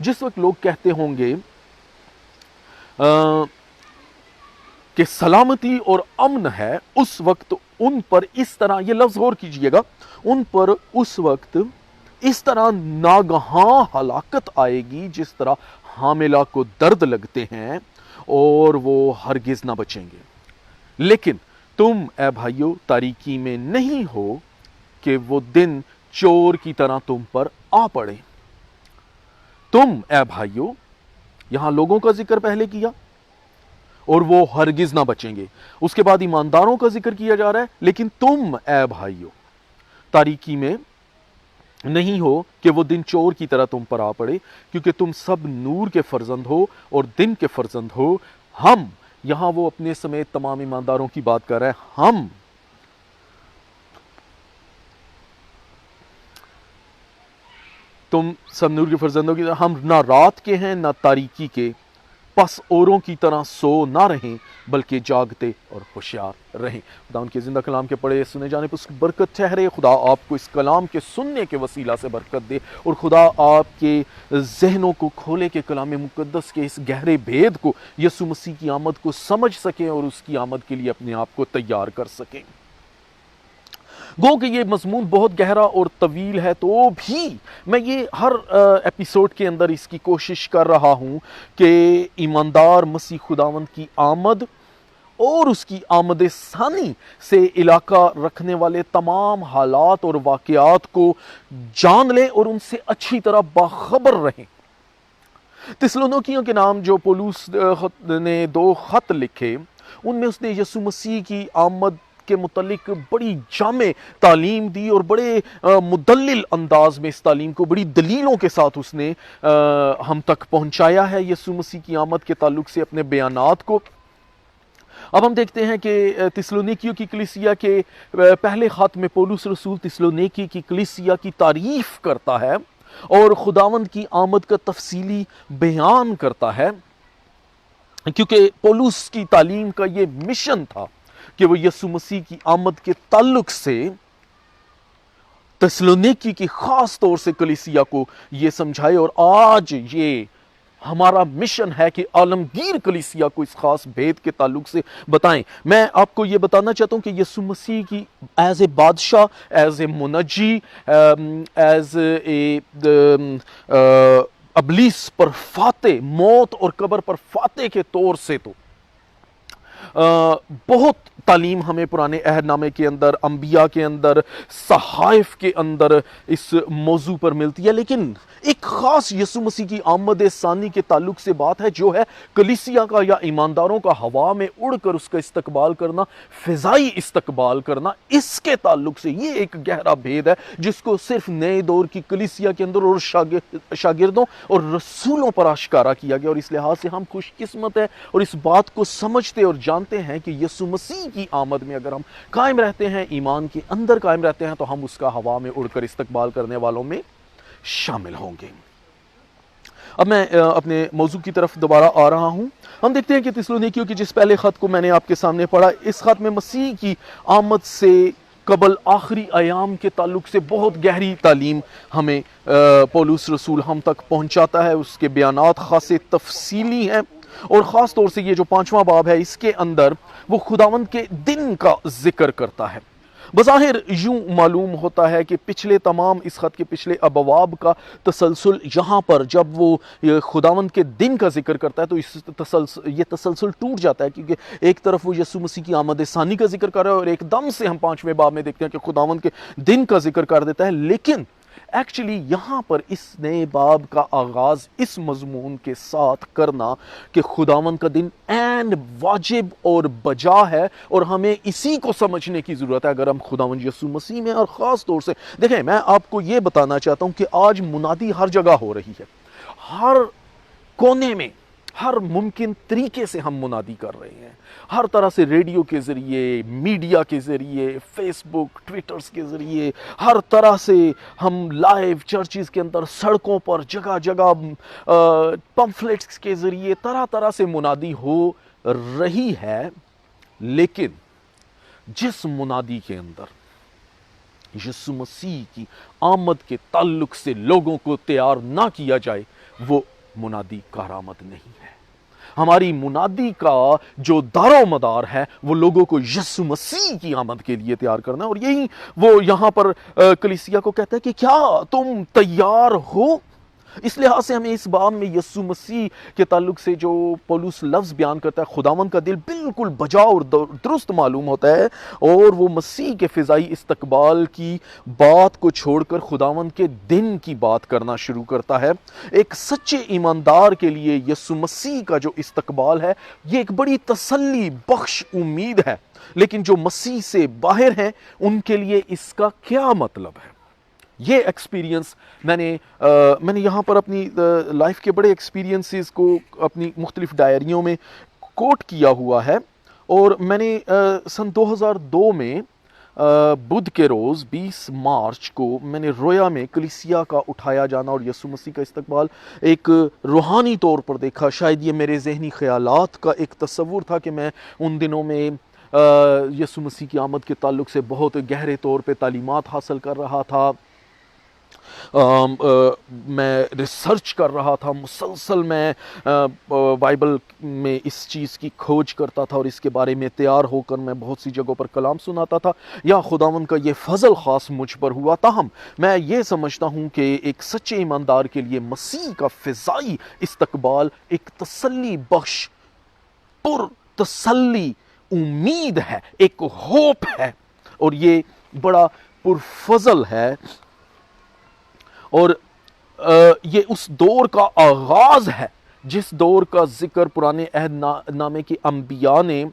جس وقت لوگ کہتے ہوں گے کہ سلامتی اور امن ہے، اس وقت ان پر اس طرح، یہ لفظ غور کیجئے گا، ان پر اس وقت اس طرح ناگہاں ہلاکت آئے گی جس طرح حاملہ کو درد لگتے ہیں، اور وہ ہرگز نہ بچیں گے۔ لیکن تم اے بھائیو تاریکی میں نہیں ہو کہ وہ دن چور کی طرح تم پر آ پڑے۔ تم اے بھائیو، یہاں لوگوں کا ذکر پہلے کیا اور وہ ہرگز نہ بچیں گے، اس کے بعد ایمانداروں کا ذکر کیا جا رہا ہے، لیکن تم اے بھائیو تاریکی میں نہیں ہو کہ وہ دن چور کی طرح تم پر آ پڑے، کیونکہ تم سب نور کے فرزند ہو اور دن کے فرزند ہو۔ ہم، یہاں وہ اپنے سمیت تمام ایمانداروں کی بات کر رہے ہیں، ہم تم سب نور کے فرزندوں کی طرح، ہم نہ رات کے ہیں نہ تاریکی کے، پس اوروں کی طرح سو نہ رہیں بلکہ جاگتے اور ہوشیار رہیں۔ خدا ان کے زندہ کلام کے پڑھے سنے جانے پر اس کی برکت ٹھہرے، خدا آپ کو اس کلام کے سننے کے وسیلہ سے برکت دے، اور خدا آپ کے ذہنوں کو کھولے کہ کلام مقدس کے اس گہرے بھید کو، یسوع مسیح کی آمد کو سمجھ سکیں اور اس کی آمد کے لیے اپنے آپ کو تیار کر سکیں۔ گو کہ یہ مضمون بہت گہرا اور طویل ہے، تو بھی میں یہ ہر ایپیسوڈ کے اندر اس کی کوشش کر رہا ہوں کہ ایماندار مسیح خداوند کی آمد اور اس کی آمد ثانی سے علاقہ رکھنے والے تمام حالات اور واقعات کو جان لیں اور ان سے اچھی طرح باخبر رہیں۔ تسلونیکیوں کے نام جو پولس نے 2 خط لکھے، ان میں اس نے یسوع مسیح کی آمد کے متعلق بڑی جامع تعلیم دی، اور بڑے مدلل انداز میں اس تعلیم کو بڑی دلیلوں کے ساتھ اس نے ہم تک پہنچایا ہے یسوع مسیح کی آمد کے تعلق سے اپنے بیانات کو۔ اب ہم دیکھتے ہیں کہ تسلونیکیوں کی کلیسیا کے پہلے خط میں پولس رسول تسلونیکی کی کلیسیا کی تعریف کرتا ہے اور خداوند کی آمد کا تفصیلی بیان کرتا ہے، کیونکہ پولس کی تعلیم کا یہ مشن تھا کہ وہ یسوع مسیح کی آمد کے تعلق سے تسلونیکی کی خاص طور سے کلیسیا کو یہ سمجھائے، اور آج یہ ہمارا مشن ہے کہ عالمگیر کلیسیا کو اس خاص بھید کے تعلق سے بتائیں۔ میں آپ کو یہ بتانا چاہتا ہوں کہ یسوع مسیح کی ایز اے بادشاہ، ایز اے منجی، ایز اے ابلیس پر فاتح، موت اور قبر پر فاتح کے طور سے تو بہت تعلیم ہمیں پرانے عہد نامے کے اندر، انبیاء کے اندر، صحائف کے اندر اس موضوع پر ملتی ہے، لیکن ایک خاص یسوع مسیح کی آمد ثانی کے تعلق سے بات ہے جو ہے کلیسیا کا یا ایمانداروں کا ہوا میں اڑ کر اس کا استقبال کرنا، فضائی استقبال کرنا۔ اس کے تعلق سے یہ ایک گہرا بھید ہے جس کو صرف نئے دور کی کلیسیا کے اندر اور شاگردوں اور رسولوں پر آشکارا کیا گیا، اور اس لحاظ سے ہم خوش قسمت ہیں اور اس بات کو سمجھتے اور جانتے ہیں کہ یسوع مسیح کی آمد میں اگر ہم قائم رہتے ہیں، ایمان کے اندر قائم رہتے ہیں، تو ہم اس کا ہوا میں اڑ کر استقبال کرنے والوں میں شامل ہوں گے۔ اب میں اپنے موضوع کی طرف دوبارہ آ رہا ہوں۔ ہم دیکھتے ہیں کہ تسلونیکیوں کی جس پہلے خط کو میں نے آپ کے سامنے پڑھا، اس خط میں مسیح کی آمد سے قبل آخری ایام کے تعلق سے بہت گہری تعلیم ہمیں پولس رسول ہم تک پہنچاتا ہے۔ اس کے بیانات خاصے تفصیلی ہیں، اور خاص طور سے یہ جو 5واں باب ہے اس کے اندر وہ خداوند کے دن کا ذکر کرتا ہے۔ بظاہر یوں معلوم ہوتا ہے کہ پچھلے تمام اس خط کے پچھلے ابواب کا تسلسل یہاں پر جب وہ خداوند کے دن کا ذکر کرتا ہے تو یہ تسلسل ٹوٹ جاتا ہے، کیونکہ ایک طرف وہ یسوع مسیح کی آمد ثانی کا ذکر کر رہا ہے اور ایک دم سے ہم 5ویں باب میں دیکھتے ہیں کہ خداوند کے دن کا ذکر کر دیتا ہے۔ لیکن ایکچولی یہاں پر اس نئے باب کا آغاز اس مضمون کے ساتھ کرنا کہ خداوند کا دن عین واجب اور بجا ہے، اور ہمیں اسی کو سمجھنے کی ضرورت ہے اگر ہم خداوند یسوع مسیح میں، اور خاص طور سے دیکھیں میں آپ کو یہ بتانا چاہتا ہوں کہ آج منادی ہر جگہ ہو رہی ہے، ہر کونے میں ہر ممکن طریقے سے ہم منادی کر رہے ہیں، ہر طرح سے ریڈیو کے ذریعے، میڈیا کے ذریعے، فیس بک، ٹویٹرز کے ذریعے، ہر طرح سے ہم لائیو چرچز کے اندر، سڑکوں پر، جگہ جگہ پمفلیٹس کے ذریعے طرح طرح سے منادی ہو رہی ہے۔ لیکن جس منادی کے اندر یسوع مسیح کی آمد کے تعلق سے لوگوں کو تیار نہ کیا جائے وہ منادی کارآمد نہیں ہے۔ ہماری منادی کا جو دار و مدار ہے وہ لوگوں کو یسوع مسیح کی آمد کے لیے تیار کرنا ہے، اور یہی وہ یہاں پر کلیسیا کو کہتا ہے کہ کیا تم تیار ہو؟ اس لحاظ سے ہمیں اس باب میں یسوع مسیح کے تعلق سے جو پولس لفظ بیان کرتا ہے خداوند کا دل بالکل بجا اور درست معلوم ہوتا ہے، اور وہ مسیح کے فضائی استقبال کی بات کو چھوڑ کر خداوند کے دن کی بات کرنا شروع کرتا ہے۔ ایک سچے ایماندار کے لیے یسوع مسیح کا جو استقبال ہے یہ ایک بڑی تسلی بخش امید ہے، لیکن جو مسیح سے باہر ہیں ان کے لیے اس کا کیا مطلب ہے؟ یہ ایکسپیرینس میں نے یہاں پر اپنی لائف کے بڑے ایکسپیرینسز کو اپنی مختلف ڈائریوں میں کوٹ کیا ہوا ہے، اور میں نے سن 2002 میں بدھ کے روز 20 مارچ کو میں نے رویا میں کلیسیا کا اٹھایا جانا اور یسوع مسیح کا استقبال ایک روحانی طور پر دیکھا۔ شاید یہ میرے ذہنی خیالات کا ایک تصور تھا کہ میں ان دنوں میں یسوع مسیح کی آمد کے تعلق سے بہت گہرے طور پہ تعلیمات حاصل کر رہا تھا، میں ریسرچ کر رہا تھا، مسلسل میں بائبل میں اس چیز کی کھوج کرتا تھا اور اس کے بارے میں تیار ہو کر میں بہت سی جگہوں پر کلام سناتا تھا، یا خداوند کا یہ فضل خاص مجھ پر ہوا۔ تاہم میں یہ سمجھتا ہوں کہ ایک سچے ایماندار کے لیے مسیح کا فضائی استقبال ایک تسلی بخش پر تسلی امید ہے، ایک ہوپ ہے، اور یہ بڑا پرفضل ہے، اور یہ اس دور کا آغاز ہے جس دور کا ذکر پرانے عہد نامے کے انبیاء نے،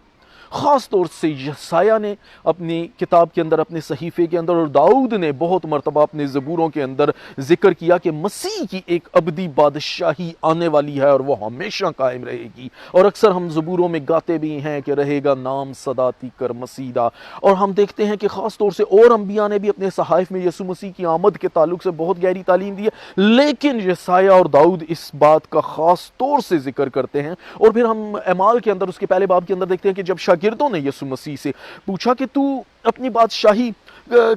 خاص طور سے یسایہ نے اپنی کتاب کے اندر، اپنے صحیفے کے اندر، اور داؤد نے بہت مرتبہ اپنے زبوروں کے اندر ذکر کیا کہ مسیح کی ایک ابدی بادشاہی آنے والی ہے اور وہ ہمیشہ قائم رہے گی، اور اکثر ہم زبوروں میں گاتے بھی ہیں کہ رہے گا نام صداتی کر مسیدہ، اور ہم دیکھتے ہیں کہ خاص طور سے اور انبیاء نے بھی اپنے صحائف میں یسوع مسیح کی آمد کے تعلق سے بہت گہری تعلیم دی ہے، لیکن یسایہ اور داؤد اس بات کا خاص طور سے ذکر کرتے ہیں۔ اور پھر ہم اعمال کے اندر اس کے پہلے باب کے اندر دیکھتے ہیں کہ جب شاگردوں نے یسوع مسیح سے پوچھا کہ تو اپنی بادشاہی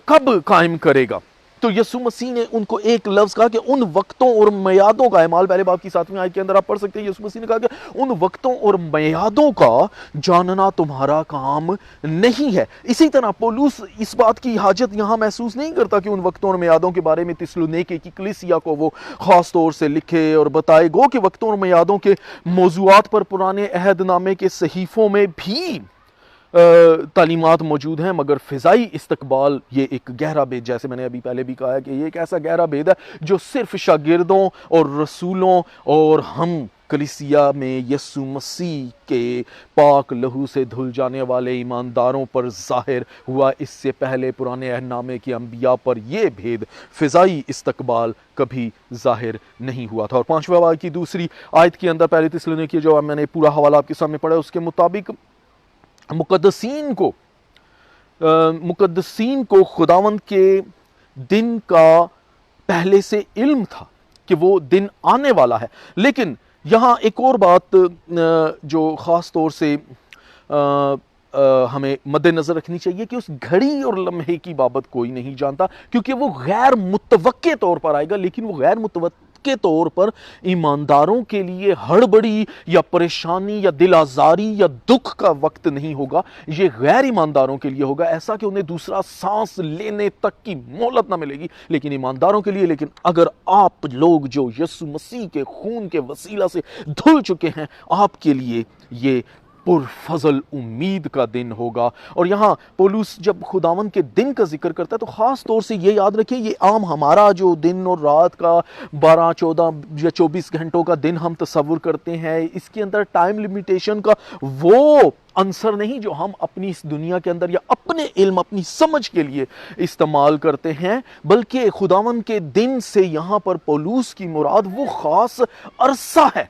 کب قائم کرے گا، تو یسوع مسیح نے ان کو ایک لفظ کہا کہ ان وقتوں اور میعادوں کا، اعمال پہلے باب کی 7ویں آیت کے اندر آپ پڑھ سکتے ہیں، یسوع مسیح نے کہا کہ ان وقتوں اور میعادوں کا جاننا تمہارا کام نہیں ہے۔ اسی طرح پولس اس بات کی حاجت یہاں محسوس نہیں کرتا کہ ان وقتوں اور میعادوں کے بارے میں تسلونیکے کی کلیسیا کو وہ خاص طور سے لکھے اور بتائے، گو کہ وقتوں اور میعادوں کے موضوعات پر پرانے عہد نامے کے صحیفوں میں بھی تعلیمات موجود ہیں، مگر فضائی استقبال یہ ایک گہرا بید، جیسے میں نے ابھی پہلے بھی کہا ہے کہ یہ ایک ایسا گہرا بید ہے جو صرف شاگردوں اور رسولوں اور ہم کلیسیا میں یسوع مسیح کے پاک لہو سے دھل جانے والے ایمانداروں پر ظاہر ہوا۔ اس سے پہلے پرانے عہد نامے کے انبیاء پر یہ بھید فضائی استقبال کبھی ظاہر نہیں ہوا تھا۔ اور 5ویں باب کی 2 آیت کے اندر پہلے تسلونیکی جو میں نے پورا حوالہ آپ کے سامنے پڑھا، اس کے مطابق مقدسین کو خداوند کے دن کا پہلے سے علم تھا کہ وہ دن آنے والا ہے، لیکن یہاں ایک اور بات جو خاص طور سے ہمیں مد نظر رکھنی چاہیے کہ اس گھڑی اور لمحے کی بابت کوئی نہیں جانتا، کیونکہ وہ غیر متوقع طور پر آئے گا، لیکن وہ غیر متوقع کے طور پر ایمانداروں کے لیے ہڑبڑی یا پریشانی یا دل آزاری یا دکھ کا وقت نہیں ہوگا، یہ غیر ایمانداروں کے لیے ہوگا، ایسا کہ انہیں دوسرا سانس لینے تک کی مہلت نہ ملے گی، لیکن ایمانداروں کے لیے۔ لیکن اگر آپ لوگ جو یسوع مسیح کے خون کے وسیلہ سے دھل چکے ہیں، آپ کے لیے یہ پرفضل امید کا دن ہوگا۔ اور یہاں پولس جب خداوند کے دن کا ذکر کرتا ہے تو خاص طور سے یہ یاد رکھیں، یہ عام ہمارا جو دن اور رات کا 12، 14 یا 24 گھنٹوں کا دن ہم تصور کرتے ہیں، اس کے اندر ٹائم لیمیٹیشن کا وہ عنصر نہیں جو ہم اپنی اس دنیا کے اندر یا اپنے علم، اپنی سمجھ کے لیے استعمال کرتے ہیں، بلکہ خداوند کے دن سے یہاں پر پولس کی مراد وہ خاص عرصہ ہے،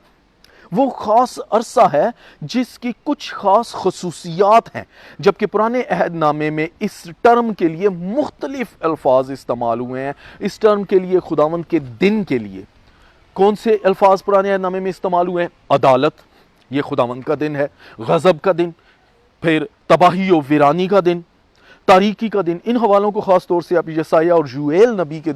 وہ خاص عرصہ ہے جس کی کچھ خاص خصوصیات ہیں، جبکہ پرانے عہد نامے میں اس ٹرم کے لیے مختلف الفاظ استعمال ہوئے ہیں۔ اس ٹرم کے لیے خداوند کے دن کے لیے کون سے الفاظ پرانے عہد نامے میں استعمال ہوئے ہیں؟ عدالت، یہ خداوند کا دن ہے، غضب کا دن، پھر تباہی و ویرانی کا دن، تاریکی کا دن، ان حوالوں کو خاص طور سے آپ یسایہ اور یوئیل نبی کے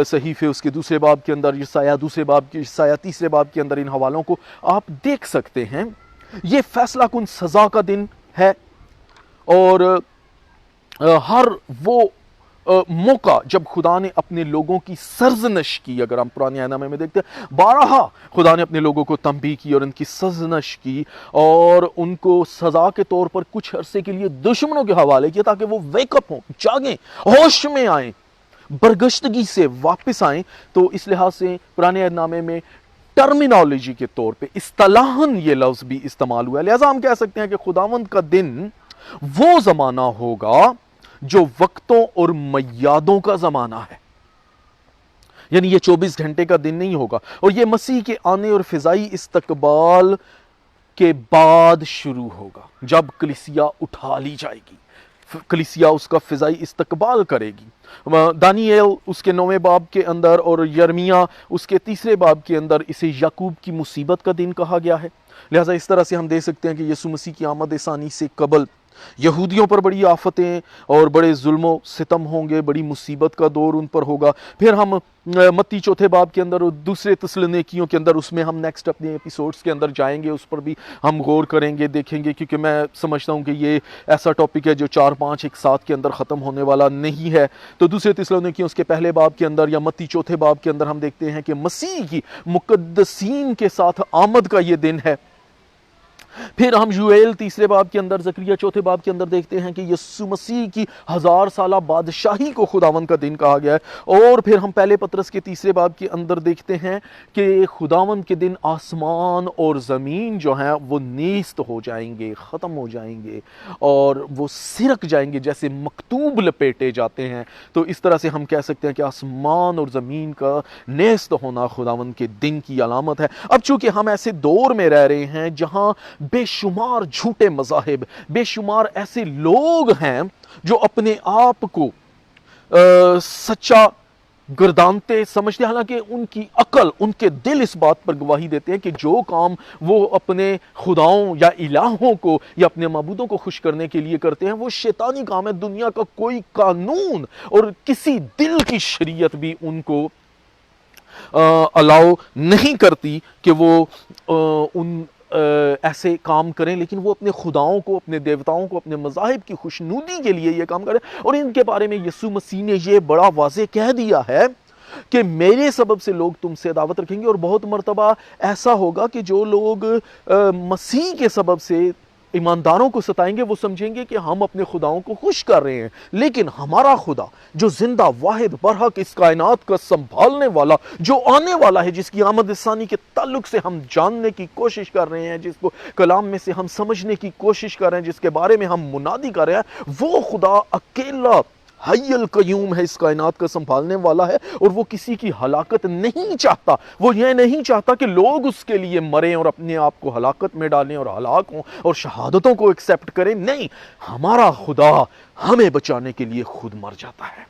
صحیفے اس کے دوسرے باب کے اندر، یسایہ دوسرے باب کے، یسایہ تیسرے باب کے اندر ان حوالوں کو آپ دیکھ سکتے ہیں۔ یہ فیصلہ کن سزا کا دن ہے، اور ہر وہ موقع جب خدا نے اپنے لوگوں کی سرزنش کی، اگر ہم پرانے عہد نامے میں دیکھتے ہیں بارہا خدا نے اپنے لوگوں کو تنبیہ کی اور ان کی سرزنش کی، اور ان کو سزا کے طور پر کچھ عرصے کے لیے دشمنوں کے حوالے کیا تاکہ وہ ویک اپ ہوں، جاگیں، ہوش میں آئیں، برگشتگی سے واپس آئیں۔ تو اس لحاظ سے پرانے عہد نامے میں ٹرمینالوجی کے طور پہ اصطلاحاً یہ لفظ بھی استعمال ہوا ہے، لہذا ہم کہہ سکتے ہیں کہ خداوند کا دن وہ زمانہ ہوگا جو وقتوں اور میادوں کا زمانہ ہے، یعنی یہ 24 گھنٹے کا دن نہیں ہوگا، اور یہ مسیح کے آنے اور فضائی استقبال کے بعد شروع ہوگا، جب کلیسیا اٹھا لی جائے گی، کلیسیا اس کا فضائی استقبال کرے گی۔ دانییل اس کے 9ویں باب کے اندر اور یرمیہ اس کے 3 باب کے اندر اسے یعقوب کی مصیبت کا دن کہا گیا ہے، لہٰذا اس طرح سے ہم دیکھ سکتے ہیں کہ یسوع مسیح کی آمد ثانی سے قبل یہودیوں پر بڑی آفتیں اور بڑے ظلم و ستم ہوں گے، بڑی مصیبت کا دور ان پر ہوگا۔ پھر ہم متی 4 باب کے اندر اور دوسرے تسلونیکیوں کے اندر، اس میں ہم نیکسٹ اپنے ایپیسوڈز کے اندر جائیں گے، اس پر بھی ہم غور کریں گے، دیکھیں گے، کیونکہ میں سمجھتا ہوں کہ یہ ایسا ٹاپک ہے جو 4-5 ایک ساتھ کے اندر ختم ہونے والا نہیں ہے۔ تو دوسرے تسلونیکیوں اس کے پہلے باب کے اندر یا متی 4 باب کے اندر ہم دیکھتے ہیں کہ مسیح کی مقدسین کے ساتھ آمد کا یہ دن ہے۔ پھر ہم یوئیل 3 باب کے اندر، زکریا 4 باب کے اندر دیکھتے ہیں کہ یسوع مسیح کی 1000 سالہ بادشاہی کو خداوند کا دن کہا گیا ہے، اور پھر ہم پہلے پطرس کے 3 باب کے اندر دیکھتے ہیں کہ خداوند کے دن آسمان اور زمین جو ہیں وہ نیست ہو جائیں گے، ختم ہو جائیں گے، اور وہ سرک جائیں گے جیسے مکتوب لپیٹے جاتے ہیں۔ تو اس طرح سے ہم کہہ سکتے ہیں کہ آسمان اور زمین کا نیست ہونا خداوند کے دن کی علامت ہے۔ اب چونکہ ہم ایسے دور میں رہ رہے ہیں جہاں بے شمار جھوٹے مذاہب، بے شمار ایسے لوگ ہیں جو اپنے آپ کو سچا گردانتے سمجھتے، حالانکہ ان کی عقل، ان کے دل اس بات پر گواہی دیتے ہیں کہ جو کام وہ اپنے خداؤں یا الہوں کو یا اپنے معبودوں کو خوش کرنے کے لیے کرتے ہیں وہ شیطانی کام ہے۔ دنیا کا کوئی قانون اور کسی دل کی شریعت بھی ان کو الاؤ نہیں کرتی کہ وہ ان ایسے کام کریں، لیکن وہ اپنے خداؤں کو، اپنے دیوتاؤں کو، اپنے مذاہب کی خوشنودی کے لیے یہ کام کریں۔ اور ان کے بارے میں یسوع مسیح نے یہ بڑا واضح کہہ دیا ہے کہ میرے سبب سے لوگ تم سے عداوت رکھیں گے، اور بہت مرتبہ ایسا ہوگا کہ جو لوگ مسیح کے سبب سے ایمانداروں کو ستائیں گے وہ سمجھیں گے کہ ہم اپنے خداؤں کو خوش کر رہے ہیں، لیکن ہمارا خدا جو زندہ واحد برحق اس کائنات کا سنبھالنے والا، جو آنے والا ہے، جس کی آمد ثانی کے تعلق سے ہم جاننے کی کوشش کر رہے ہیں، جس کو کلام میں سے ہم سمجھنے کی کوشش کر رہے ہیں، جس کے بارے میں ہم منادی کر رہے ہیں، وہ خدا اکیلا حی القیوم ہے، اس کائنات کا سنبھالنے والا ہے، اور وہ کسی کی ہلاکت نہیں چاہتا۔ وہ یہ نہیں چاہتا کہ لوگ اس کے لیے مریں اور اپنے آپ کو ہلاکت میں ڈالیں اور ہلاک ہوں اور شہادتوں کو ایکسیپٹ کریں، نہیں، ہمارا خدا ہمیں بچانے کے لیے خود مر جاتا ہے،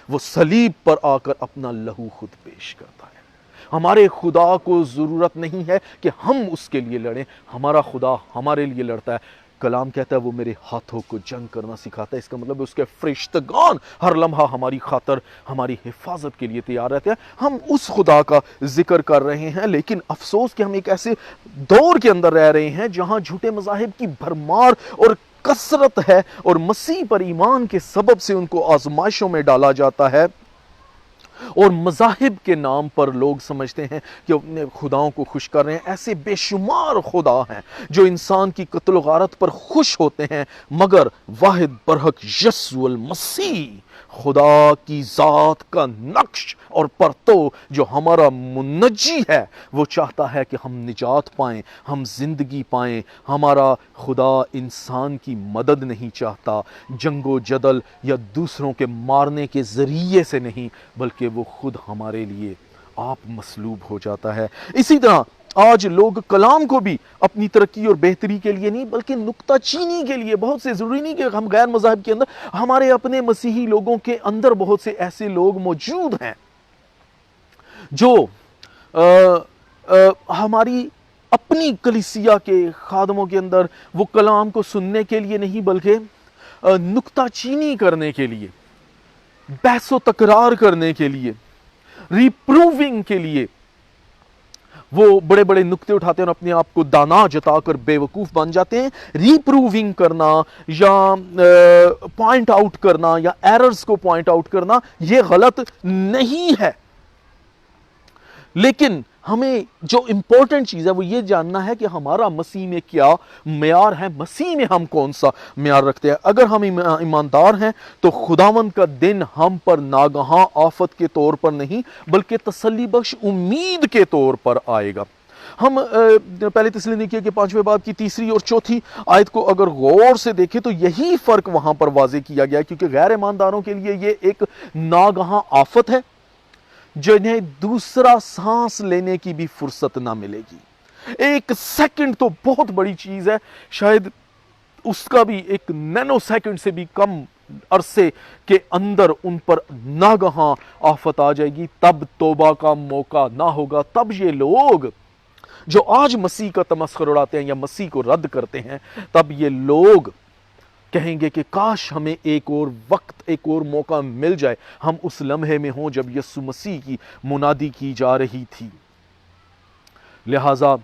وہ صلیب پر آ کر اپنا لہو خود پیش کرتا ہے۔ ہمارے خدا کو ضرورت نہیں ہے کہ ہم اس کے لیے لڑیں، ہمارا خدا ہمارے لیے لڑتا ہے۔ کلام کہتا ہے وہ میرے ہاتھوں کو جنگ کرنا سکھاتا ہے، اس کا مطلب ہے اس کے فرشتگان ہر لمحہ ہماری خاطر، ہماری حفاظت کے لیے تیار رہتے ہیں۔ ہم اس خدا کا ذکر کر رہے ہیں، لیکن افسوس کہ ہم ایک ایسے دور کے اندر رہ رہے ہیں جہاں جھوٹے مذاہب کی بھرمار اور کثرت ہے، اور مسیح پر ایمان کے سبب سے ان کو آزمائشوں میں ڈالا جاتا ہے، اور مذاہب کے نام پر لوگ سمجھتے ہیں کہ اپنے خداؤں کو خوش کر رہے ہیں۔ ایسے بے شمار خدا ہیں جو انسان کی قتل و غارت پر خوش ہوتے ہیں، مگر واحد برحق یسوع المسیح، خدا کی ذات کا نقش اور پرتو جو ہمارا منجی ہے، وہ چاہتا ہے کہ ہم نجات پائیں، ہم زندگی پائیں۔ ہمارا خدا انسان کی مدد نہیں چاہتا، جنگ و جدل یا دوسروں کے مارنے کے ذریعے سے نہیں، بلکہ وہ خود ہمارے لیے آپ مصلوب ہو جاتا ہے۔ اسی طرح آج لوگ کلام کو بھی اپنی ترقی اور بہتری کے لیے نہیں بلکہ نکتہ چینی کے لیے، بہت سے ضروری نہیں کہ ہم غیر مذاہب کے اندر، ہمارے اپنے مسیحی لوگوں کے اندر بہت سے ایسے لوگ موجود ہیں جو ہماری اپنی کلیسیا کے خادموں کے اندر وہ کلام کو سننے کے لیے نہیں بلکہ نکتہ چینی کرنے کے لیے، بحث و تکرار کرنے کے لیے، ریپروونگ کے لیے وہ بڑے بڑے نکتے اٹھاتے ہیں اور اپنے آپ کو دانا جتا کر بے وقوف بن جاتے ہیں۔ ریپروونگ کرنا یا پوائنٹ آؤٹ کرنا یا ایررز کو پوائنٹ آؤٹ کرنا یہ غلط نہیں ہے، لیکن ہمیں جو امپورٹنٹ چیز ہے وہ یہ جاننا ہے کہ ہمارا مسیح میں کیا معیار ہے، مسیح میں ہم کون سا معیار رکھتے ہیں۔ اگر ہم ایماندار ہیں تو خداوند کا دن ہم پر ناگہاں آفت کے طور پر نہیں بلکہ تسلی بخش امید کے طور پر آئے گا۔ ہم پہلے تسلونیکیوں کے 5ویں باب کی 3 اور 4 آیت کو اگر غور سے دیکھیں تو یہی فرق وہاں پر واضح کیا گیا ہے، کیونکہ غیر ایمانداروں کے لیے یہ ایک ناگہاں آفت ہے جنہیں دوسرا سانس لینے کی بھی فرصت نہ ملے گی۔ 1 سیکنڈ تو بہت بڑی چیز ہے، شاید اس کا بھی 1 نینو سیکنڈ سے بھی کم عرصے کے اندر ان پر ناگہاں آفت آ جائے گی، تب توبہ کا موقع نہ ہوگا۔ تب یہ لوگ جو آج مسیح کا تمسخر اڑاتے ہیں یا مسیح کو رد کرتے ہیں، تب یہ لوگ کہیں گے کہ کاش ہمیں ایک اور وقت، ایک اور موقع مل جائے، ہم اس لمحے میں ہوں جب یسوع مسیح کی منادی کی جا رہی تھی۔ لہٰذا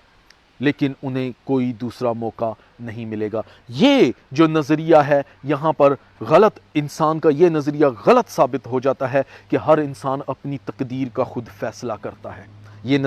لیکن انہیں کوئی دوسرا موقع نہیں ملے گا۔ یہ جو نظریہ ہے یہاں پر غلط، انسان کا یہ نظریہ غلط ثابت ہو جاتا ہے کہ ہر انسان اپنی تقدیر کا خود فیصلہ کرتا ہے۔ یہ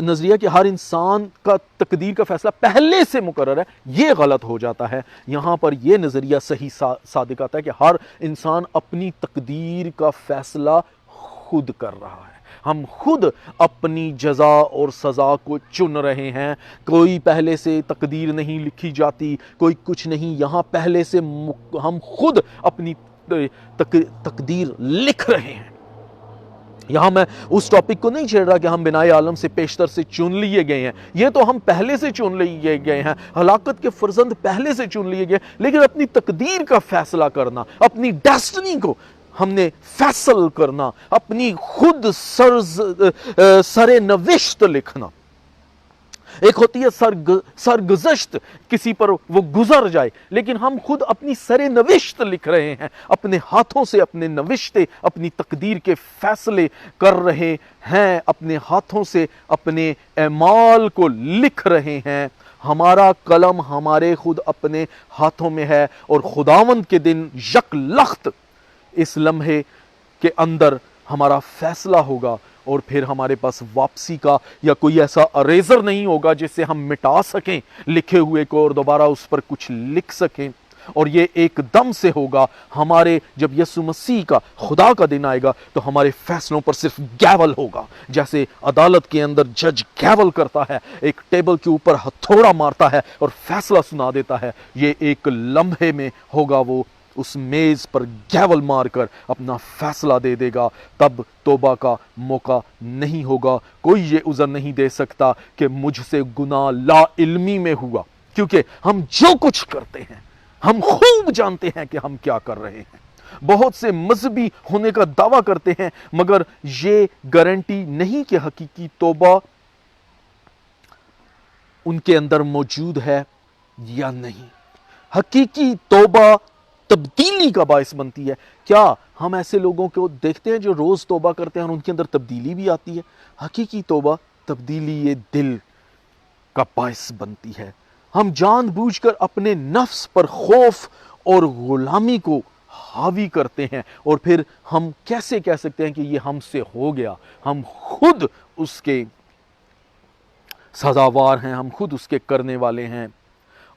نظریہ کہ ہر انسان کا تقدیر کا فیصلہ پہلے سے مقرر ہے، یہ غلط ہو جاتا ہے۔ یہاں پر یہ نظریہ صحیح صادق آتا ہے کہ ہر انسان اپنی تقدیر کا فیصلہ خود کر رہا ہے، ہم خود اپنی جزا اور سزا کو چن رہے ہیں۔ کوئی پہلے سے تقدیر نہیں لکھی جاتی، کوئی کچھ نہیں، یہاں پہلے سے ہم خود اپنی تقدیر لکھ رہے ہیں۔ یہاں میں اس ٹاپک کو نہیں چھیڑ رہا کہ ہم بنائے عالم سے پیشتر سے چن لیے گئے ہیں، یہ تو ہم پہلے سے چن لیے گئے ہیں، ہلاکت کے فرزند پہلے سے چن لیے گئے، لیکن اپنی تقدیر کا فیصلہ کرنا، اپنی ڈیسٹنی کو ہم نے فیصل کرنا، اپنی خود سر نوشت لکھنا۔ ایک ہوتی ہے سرگزشت، کسی پر وہ گزر جائے، لیکن ہم خود اپنی سر نوشت لکھ رہے ہیں، اپنے ہاتھوں سے اپنے نوشتے، اپنی تقدیر کے فیصلے کر رہے ہیں، اپنے ہاتھوں سے اپنے اعمال کو لکھ رہے ہیں۔ ہمارا قلم ہمارے خود اپنے ہاتھوں میں ہے، اور خداوند کے دن یک لخت اس لمحے کے اندر ہمارا فیصلہ ہوگا، اور پھر ہمارے پاس واپسی کا یا کوئی ایسا اریزر نہیں ہوگا جس سے ہم مٹا سکیں لکھے ہوئے کو اور دوبارہ اس پر کچھ لکھ سکیں، اور یہ ایک دم سے ہوگا۔ ہمارے جب یسوع مسیح کا خدا کا دن آئے گا تو ہمارے فیصلوں پر صرف گیول ہوگا، جیسے عدالت کے اندر جج گیول کرتا ہے، ایک ٹیبل کے اوپر ہتھوڑا مارتا ہے اور فیصلہ سنا دیتا ہے، یہ ایک لمحے میں ہوگا، وہ اس میز پر گیول مار کر اپنا فیصلہ دے دے گا۔ تب توبہ کا موقع نہیں ہوگا، کوئی یہ عذر نہیں دے سکتا کہ مجھ سے گناہ لا علمی میں ہوا، کیونکہ ہم جو کچھ کرتے ہیں ہم خوب جانتے ہیں کہ ہم کیا کر رہے ہیں۔ بہت سے مذہبی ہونے کا دعویٰ کرتے ہیں، مگر یہ گارنٹی نہیں کہ حقیقی توبہ ان کے اندر موجود ہے یا نہیں۔ حقیقی توبہ تبدیلی کا باعث بنتی ہے۔ کیا ہم ایسے لوگوں کو دیکھتے ہیں جو روز توبہ کرتے ہیں اور ان کے اندر تبدیلی بھی آتی ہے؟ حقیقی توبہ تبدیلی یہ دل کا باعث بنتی ہے۔ ہم جان بوجھ کر اپنے نفس پر خوف اور غلامی کو حاوی کرتے ہیں، اور پھر ہم کیسے کہہ سکتے ہیں کہ یہ ہم سے ہو گیا؟ ہم خود اس کے سزاوار ہیں، ہم خود اس کے کرنے والے ہیں،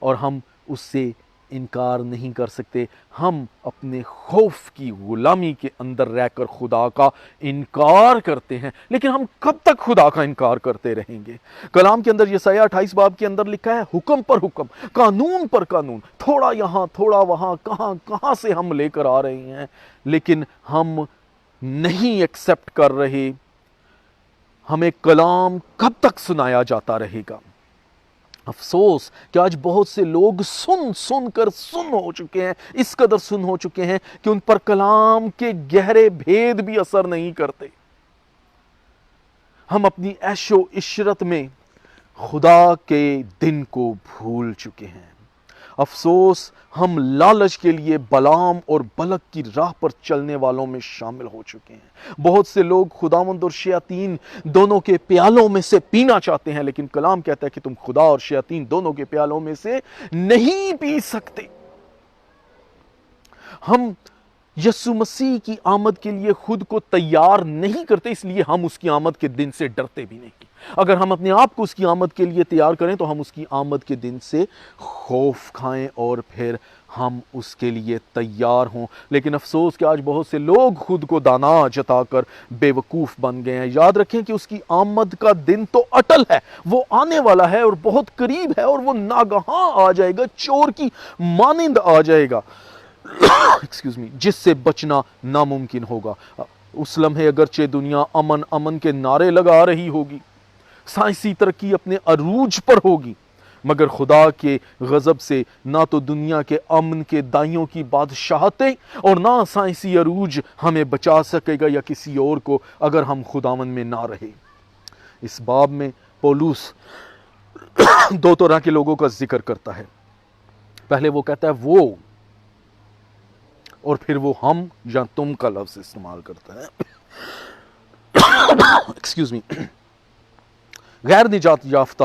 اور ہم اس سے انکار نہیں کر سکتے۔ ہم اپنے خوف کی غلامی کے اندر رہ کر خدا کا انکار کرتے ہیں، لیکن ہم کب تک خدا کا انکار کرتے رہیں گے؟ کلام کے اندر یسعیاہ 28 باب کے اندر لکھا ہے، حکم پر حکم، قانون پر قانون، تھوڑا یہاں تھوڑا وہاں، کہاں سے ہم لے کر آ رہے ہیں، لیکن ہم نہیں ایکسپٹ کر رہے۔ ہمیں کلام کب تک سنایا جاتا رہے گا؟ افسوس کہ آج بہت سے لوگ سن کر سن ہو چکے ہیں، اس قدر سن ہو چکے ہیں کہ ان پر کلام کے گہرے بھید بھی اثر نہیں کرتے۔ ہم اپنی عیش و عشرت میں خدا کے دن کو بھول چکے ہیں۔ افسوس ہم لالچ کے لیے بلعام اور بلق کی راہ پر چلنے والوں میں شامل ہو چکے ہیں۔ بہت سے لوگ خداوند اور شیاطین دونوں کے پیالوں میں سے پینا چاہتے ہیں، لیکن کلام کہتا ہے کہ تم خدا اور شیاطین دونوں کے پیالوں میں سے نہیں پی سکتے۔ ہم یسوع مسیح کی آمد کے لیے خود کو تیار نہیں کرتے، اس لیے ہم اس کی آمد کے دن سے ڈرتے بھی نہیں۔ اگر ہم اپنے آپ کو اس کی آمد کے لیے تیار کریں تو ہم اس کی آمد کے دن سے خوف کھائیں اور پھر ہم اس کے لیے تیار ہوں۔ لیکن افسوس کہ آج بہت سے لوگ خود کو دانا جتا کر بے وقوف بن گئے ہیں۔ یاد رکھیں کہ اس کی آمد کا دن تو اٹل ہے، وہ آنے والا ہے اور بہت قریب ہے، اور وہ ناگہاں آ جائے گا، چور کی مانند آ جائے گا ایکسکیوز می، جس سے بچنا ناممکن ہوگا۔ اس لمحے اگرچہ دنیا امن امن کے نعرے لگا رہی ہوگی، سائنسی ترقی اپنے عروج پر ہوگی، مگر خدا کے غضب سے نہ تو دنیا کے امن کے دائیوں کی بادشاہتیں اور نہ سائنسی عروج ہمیں بچا سکے گا یا کسی اور کو، اگر ہم خداوند میں نہ رہے۔ اس باب میں پولس دو طرح کے لوگوں کا ذکر کرتا ہے۔ پہلے وہ کہتا ہے وہ، اور پھر وہ ہم یا تم کا لفظ استعمال کرتا ہے۔ ایکسکیوز می، غیر نجات یافتہ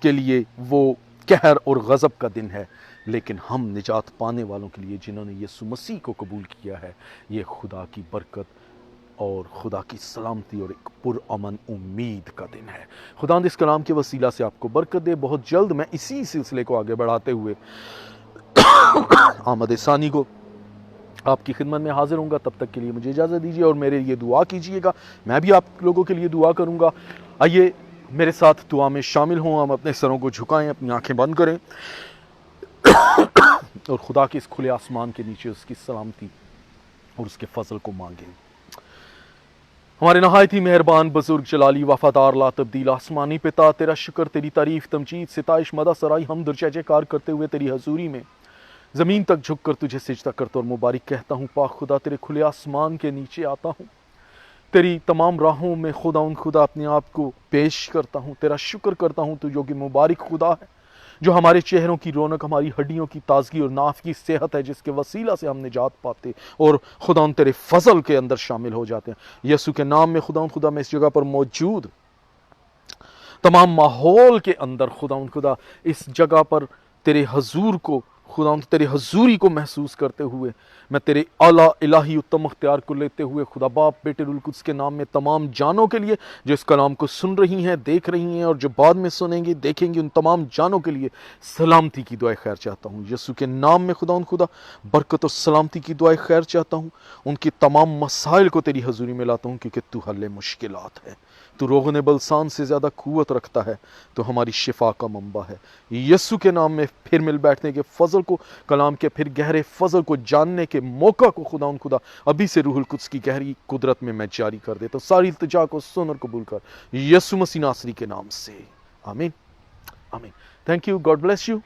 کے لیے وہ قہر اور غضب کا دن ہے، لیکن ہم نجات پانے والوں کے لیے جنہوں نے یسوع مسیح کو قبول کیا ہے، یہ خدا کی برکت اور خدا کی سلامتی اور ایک پرامن امید کا دن ہے۔ خدا اس کلام کے وسیلہ سے آپ کو برکت دے۔ بہت جلد میں اسی سلسلے کو آگے بڑھاتے ہوئے آمد ثانی کو آپ کی خدمت میں حاضر ہوں گا۔ تب تک کے لیے مجھے اجازت دیجیے اور میرے لیے دعا کیجیے گا، میں بھی آپ لوگوں کے لیے دعا کروں گا۔ آئیے میرے ساتھ دعا میں شامل ہوں، ہم اپنے سروں کو جھکائیں، اپنی آنکھیں بند کریں اور خدا کے اس کھلے آسمان کے نیچے اس کی سلامتی اور اس کے فضل کو مانگیں۔ ہمارے نہایت ہی مہربان بزرگ جلالی وفادار لا تبدیل آسمانی پتا، تیرا شکر، تیری تعریف، تمجید، ستائش، مدح، سرائی، حمد اور جے جے کار کرتے ہوئے تیری حضوری میں زمین تک جھک کر تجھے سجدہ کرتا اور مبارک کہتا ہوں۔ پاک خدا، تیرے کھلے آسمان کے نیچے آتا ہوں، تیری تمام راہوں میں خدا اپنے آپ کو پیش کرتا ہوں، تیرا شکر کرتا ہوں تو جو کہ مبارک خدا ہے، جو ہمارے چہروں کی رونق، ہماری ہڈیوں کی تازگی اور ناف کی صحت ہے، جس کے وسیلہ سے ہم نجات پاتے اور خدا تیرے فضل کے اندر شامل ہو جاتے ہیں۔ یسوع کے نام میں خدا میں اس جگہ پر موجود تمام ماحول کے اندر خدا اس جگہ پر تیرے حضور کو، خدا تیرے حضوری کو محسوس کرتے ہوئے میں تیرے اعلیٰ الہی اتم اختیار کو لیتے ہوئے خدا باپ، بیٹے، روح القدس کے نام میں تمام جانوں کے لیے جو اس کلام کو سن رہی ہیں، دیکھ رہی ہیں اور جو بعد میں سنیں گے، دیکھیں گے، ان تمام جانوں کے لیے سلامتی کی دعائیں خیر چاہتا ہوں۔ یسوع کے نام میں خدا برکت اور سلامتی کی دعائیں خیر چاہتا ہوں۔ ان کے تمام مسائل کو تیری حضوری میں لاتا ہوں، کیونکہ تو حل مشکلات ہے، تو روغن بلسان سے زیادہ قوت رکھتا ہے، تو ہماری شفا کا منبع ہے۔ یسوع کے نام میں پھر مل بیٹھنے کے فضل کو، کلام کے پھر گہرے فضل کو جاننے کے موقع کو خدا ابھی سے روح القدس کی گہری قدرت میں جاری کر دیتا ہوں۔ ساری التجا کو سن اور قبول کر، یسوع مسیح ناصری کے نام سے، آمین آمین۔ Thank you, God bless you.